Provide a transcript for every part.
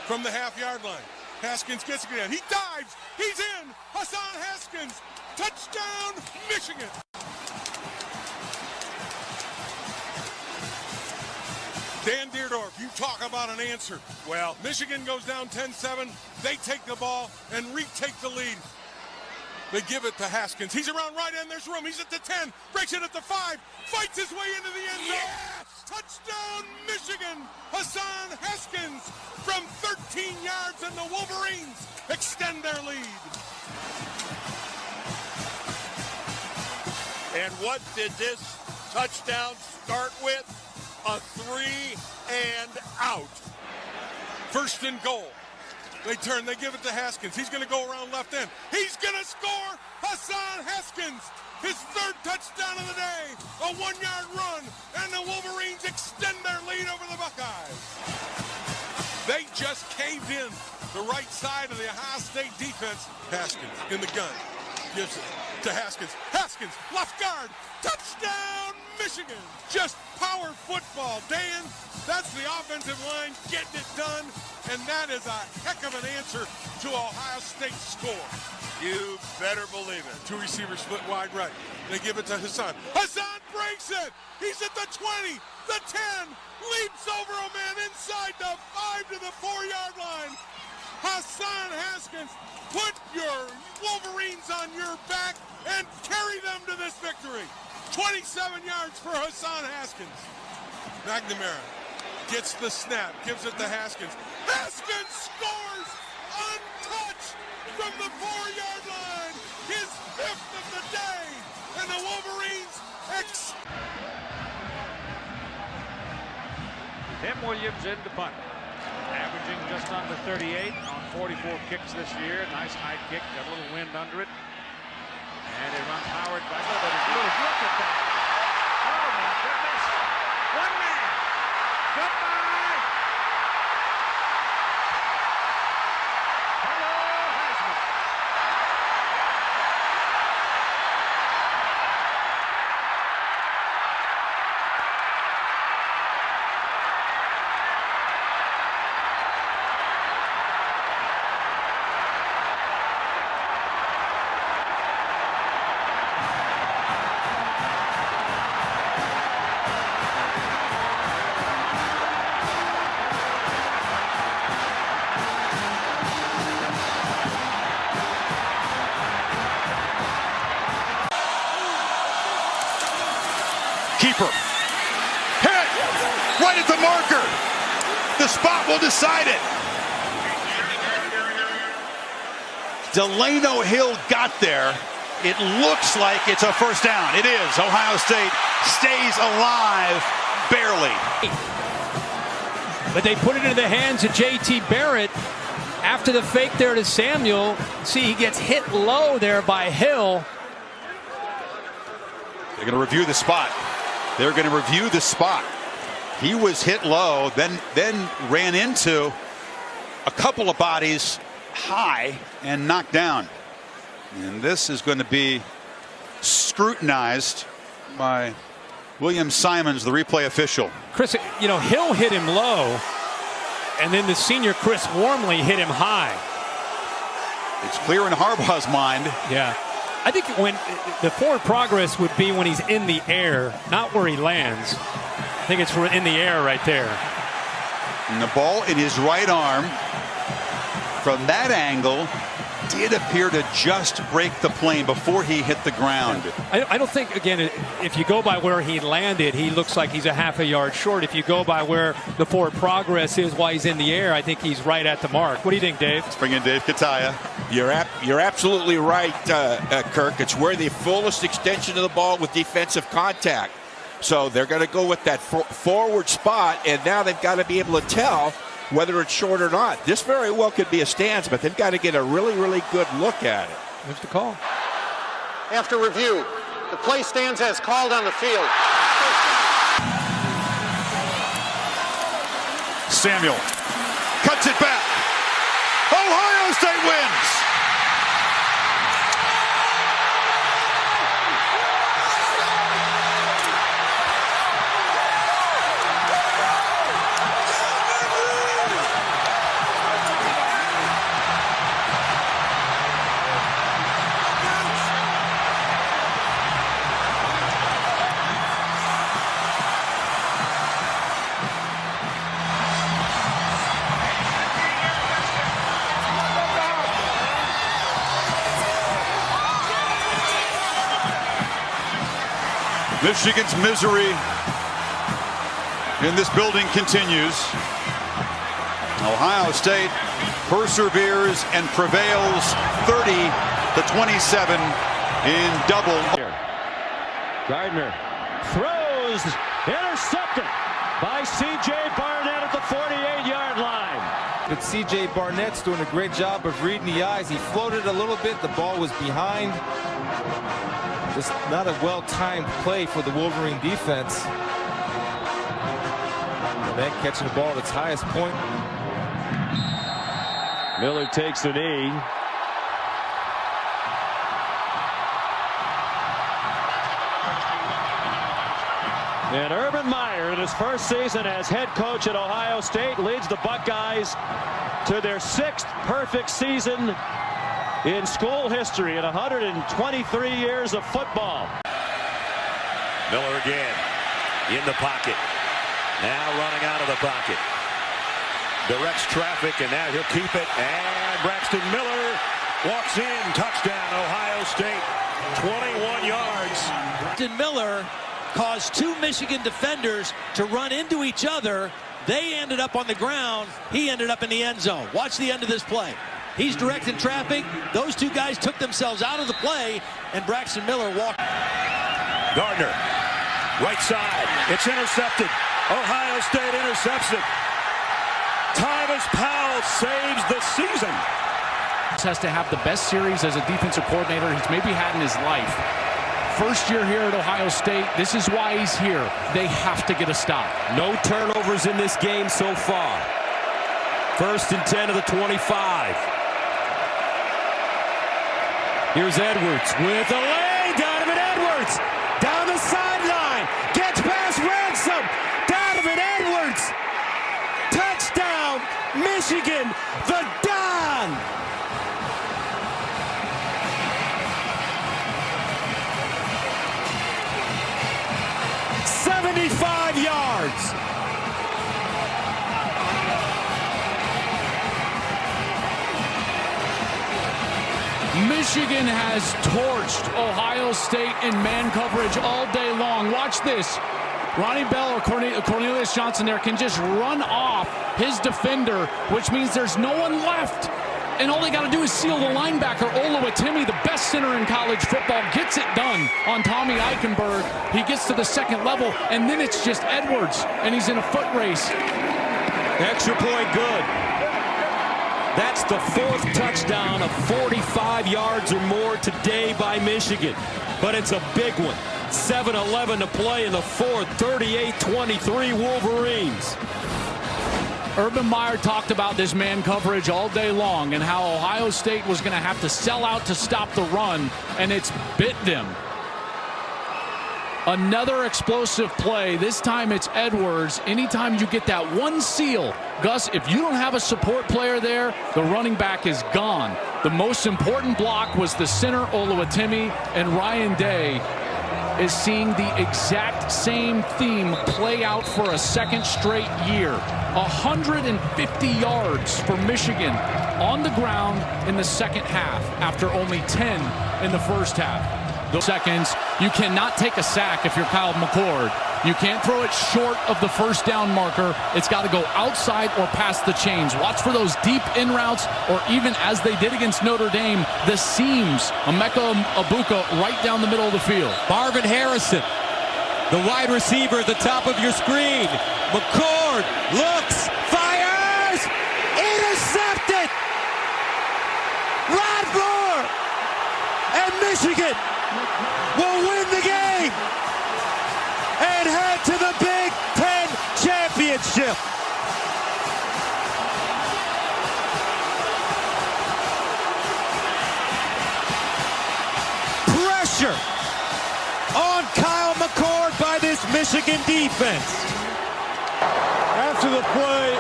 from the half-yard line. Haskins gets it again. He dives. He's in. Hassan Haskins. Touchdown, Michigan. Dan Deerdorf, you talk about an answer. Well, Michigan goes down 10-7. They take the ball and retake the lead. They give it to Haskins. He's around right end. There's room. He's at the 10. Breaks it at the 5. Fights his way into the end zone. Yes! Touchdown, Michigan. Hassan Haskins from 13 yards, and the Wolverines extend their lead. And what did this touchdown start with? A 3 and out. First and goal. They turn, they give it to Haskins. He's going to go around left end. He's going to score. Hassan Haskins, his third touchdown of the day. A 1-yard run, and the Wolverines extend their lead over the Buckeyes. They just caved in the right side of the Ohio State defense. Haskins in the gun. Gives it to Haskins. Haskins, left guard. Touchdown, Michigan. Just power football, Dan. That's the offensive line getting it done, and that is a heck of an answer to Ohio State's score. You better believe it. Two receivers split wide right. They give it to Hassan. Hassan breaks it. He's at the 20, the 10, leaps over a man inside the 5 to the 4-yard line. Hassan Haskins, put your Wolverines on your back and carry them to this victory. 27 yards for Hassan Haskins. McNamara gets the snap, gives it to Haskins. Haskins scores untouched from the 4-yard line. His 5th of the day. And the Wolverines Tim Williams in to punt. Averaging just under 38 on 44 kicks this year. Nice high kick, got a little wind under it. And it runs Howard back. Look at that. Oh my goodness. One man. Goodbye. Hello, Heisman. Keeper. Hit! Right at the marker. The spot will decide it. Delano Hill got there. It looks like it's a first down. It is. Ohio State stays alive, barely. But they put it into the hands of J.T. Barrett after the fake there to Samuel. See, he gets hit low there by Hill. They're going to review the spot. They're going to review the spot. He was hit low, then ran into a couple of bodies high and knocked down. And this is going to be scrutinized by William Simons, the replay official. Chris, you know, Hill hit him low, and then the senior Chris Wormley hit him high. It's clear in Harbaugh's mind. Yeah. I think when the forward progress would be when he's in the air, not where he lands. I think it's in the air right there. And the ball in his right arm from that angle did appear to just break the plane before he hit the ground. I don't think, again, if you go by where he landed, he looks like he's a half a yard short. If you go by where the forward progress is while he's in the air, I think he's right at the mark. What do you think, Dave? Let's bring in Dave Kataya. You're absolutely right, Kirk. It's where the fullest extension of the ball with defensive contact. So they're going to go with that forward spot, and now they've got to be able to tell whether it's short or not. This very well could be a stance, but they've got to get a really, really good look at it. What's the call? After review, the play stands as called on the field. Samuel cuts it back. Ohio State wins. Michigan's misery in this building continues. Ohio State perseveres and prevails 30-27 in double. Gardner throws, intercepted by C.J. Barnett at the 48-yard line. But C.J. Barnett's doing a great job of reading the eyes. He floated a little bit. The ball was behind. Just not a well-timed play for the Wolverine defense. Barnett catching the ball at its highest point. Miller takes the knee. And Urban Meyer, in his first season as head coach at Ohio State, leads the Buckeyes to their 6th perfect season in school history in 123 years of football. Miller again in the pocket. Now running out of the pocket. Directs traffic, and now he'll keep it. And Braxton Miller walks in. Touchdown, Ohio State. 21 yards. Braxton Miller caused 2 Michigan defenders to run into each other. They ended up on the ground. He ended up in the end zone. Watch the end of this play. He's directing traffic. Those 2 guys took themselves out of the play, and Braxton Miller walked. Gardner, right side. It's intercepted. Ohio State intercepts it. Tyvis Powell saves the season. Has to have the best series as a defensive coordinator he's maybe had in his life. First year here at Ohio State. This is why he's here. They have to get a stop. No turnovers in this game so far. 1st and 10 of the 25. Here's Edwards with a lane. Donovan Edwards down the sideline. Gets past Ransom. Donovan Edwards. Touchdown, Michigan. The Don. '75 yards. Michigan has torched Ohio State in man coverage all day long. Watch this. Ronnie Bell or Cornelius Johnson there can just run off his defender, which means there's no one left. And all they got to do is seal the linebacker. Oluwatimi, the best center in college football, gets it done on Tommy Eichenberg. He gets to the 2nd level, and then it's just Edwards, and he's in a foot race. Extra point good. That's the 4th touchdown of 45 yards or more today by Michigan. But it's a big one. 7:11 to play in the 4th. 38-23 Wolverines. Urban Meyer talked about this man coverage all day long and how Ohio State was going to have to sell out to stop the run, and it's bit them. Another explosive play. This time it's Edwards. Anytime you get that one seal, Gus, if you don't have a support player there, the running back is gone. The most important block was the center, Oluwatimi, and Ryan Day is seeing the exact same theme play out for a 2nd straight year. 150 yards for Michigan on the ground in the 2nd half after only 10 in the 1st half. Those seconds, you cannot take a sack if you're Kyle McCord. You can't throw it short of the 1st down marker. It's got to go outside or past the chains. Watch for those deep in routes, or even as they did against Notre Dame, the seams. Emeka Abuka right down the middle of the field. Marvin Harrison, the wide receiver at the top of your screen. McCord looks, fires, intercepted. Rod Moore, and Michigan will win the game and head to the Big Ten championship. Pressure on Kyle McCord by this Michigan defense. After the play,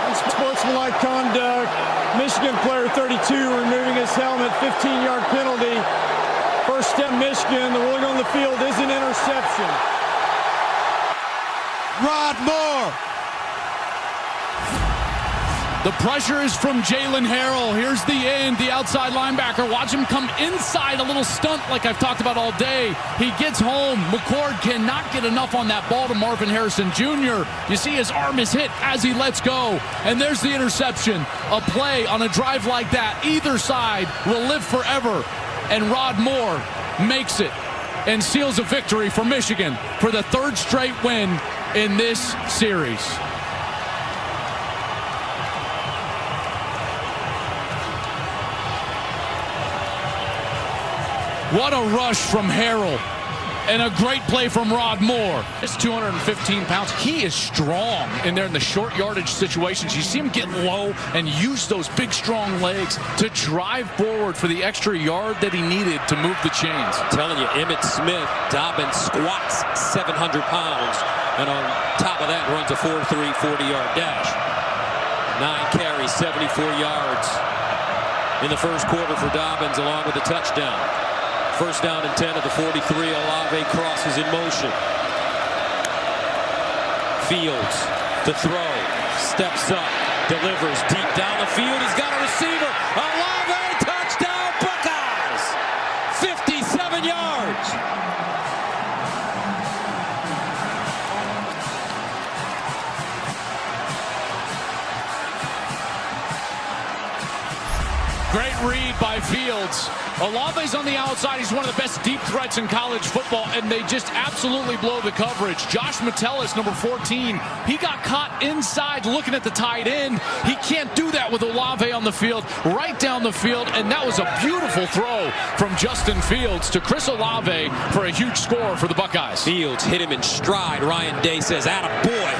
unsportsmanlike conduct, Michigan player 32 removing his helmet, 15-yard penalty. First step Michigan, the ruling on the field is an interception. Rod Moore. The pressure is from Jalen Harrell. Here's the end, the outside linebacker. Watch him come inside, a little stunt like I've talked about all day. He gets home. McCord cannot get enough on that ball to Marvin Harrison Jr. You see his arm is hit as he lets go. And there's the interception. A play on a drive like that, either side will live forever. And Rod Moore makes it and seals a victory for Michigan for the third straight win in this series. What a rush from Harrell. And a great play from Rod Moore. It's 215 pounds. He is strong in there in the short yardage situations. You see him get low and use those big, strong legs to drive forward for the extra yard that he needed to move the chains. I'm telling you, Emmitt Smith, Dobbins squats 700 pounds. And on top of that, runs a 4.3 40-yard dash. 9 carries, 74 yards in the first quarter for Dobbins, along with a touchdown. First down and 10 at the 43. Olave crosses in motion. Fields to throw. Steps up. Delivers deep down the field. He's got a receiver. Olave, touchdown, Buckeyes! 57 yards. Great read by Fields. Olave's on the outside. He's one of the best deep threats in college football, and they just absolutely blow the coverage. Josh Metellus, number 14, he got caught inside looking at the tight end. He can't do that with Olave on the field, right down the field, and that was a beautiful throw from Justin Fields to Chris Olave for a huge score for the Buckeyes. Fields hit him in stride. Ryan Day says, attaboy.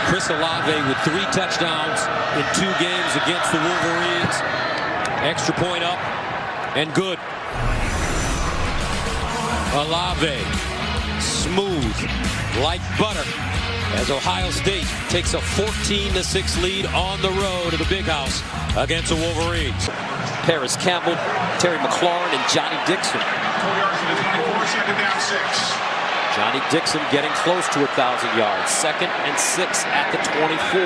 Chris Olave with 3 touchdowns in 2 games against the Wolverines. Extra point up and good. Olave, smooth like butter, as Ohio State takes a 14-6 lead on the road to the Big House against the Wolverines. Paris Campbell, Terry McLaurin, and Johnny Dixon. 4 yards to the 24, second down 6. Johnny Dixon getting close to 1,000 yards. 2nd and 6 at the 24.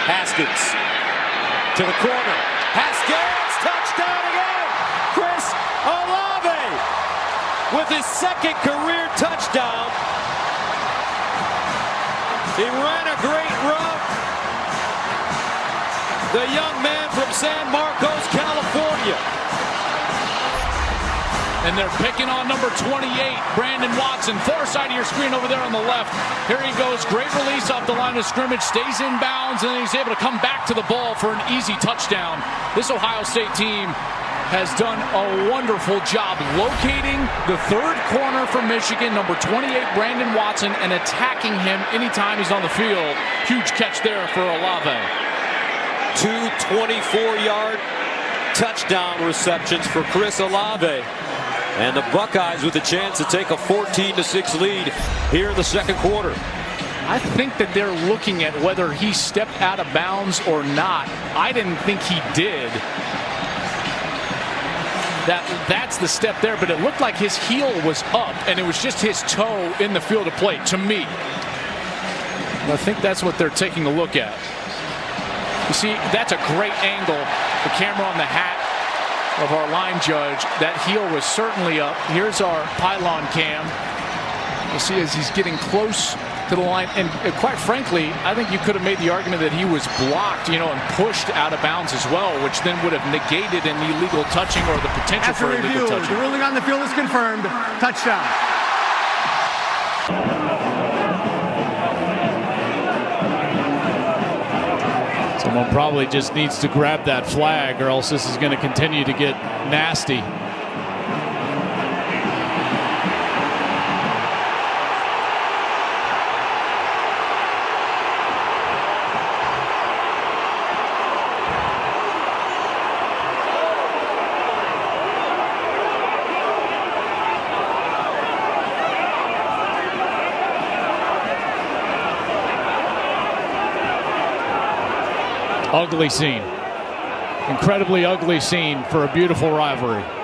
Haskins to the corner. Haskins, touchdown again. Chris Olave with his 2nd career touchdown. He ran a great run. The young man from San Marcos, California. And they're picking on number 28, Brandon Watson. Far side of your screen over there on the left. Here he goes. Great release off the line of scrimmage. Stays in bounds, and then he's able to come back to the ball for an easy touchdown. This Ohio State team has done a wonderful job locating the 3rd corner for Michigan, number 28, Brandon Watson, and attacking him anytime he's on the field. Huge catch there for Olave. 2 24-yard touchdown receptions for Chris Olave. And the Buckeyes with a chance to take a 14-6 lead here in the 2nd quarter. I think that they're looking at whether he stepped out of bounds or not. I didn't think he did. That's the step there, but it looked like his heel was up, and it was just his toe in the field of play, to me. I think that's what they're taking a look at. You see, that's a great angle. The camera on the hat of our line judge. That heel was certainly up. Here's our pylon cam. You see as he's getting close to the line, and quite frankly, I think you could have made the argument that he was blocked, and pushed out of bounds as well, which then would have negated an illegal touching or the potential for illegal touching. The ruling on the field is confirmed. Touchdown. Someone probably just needs to grab that flag, or else this is going to continue to get nasty. Ugly scene. Incredibly ugly scene for a beautiful rivalry.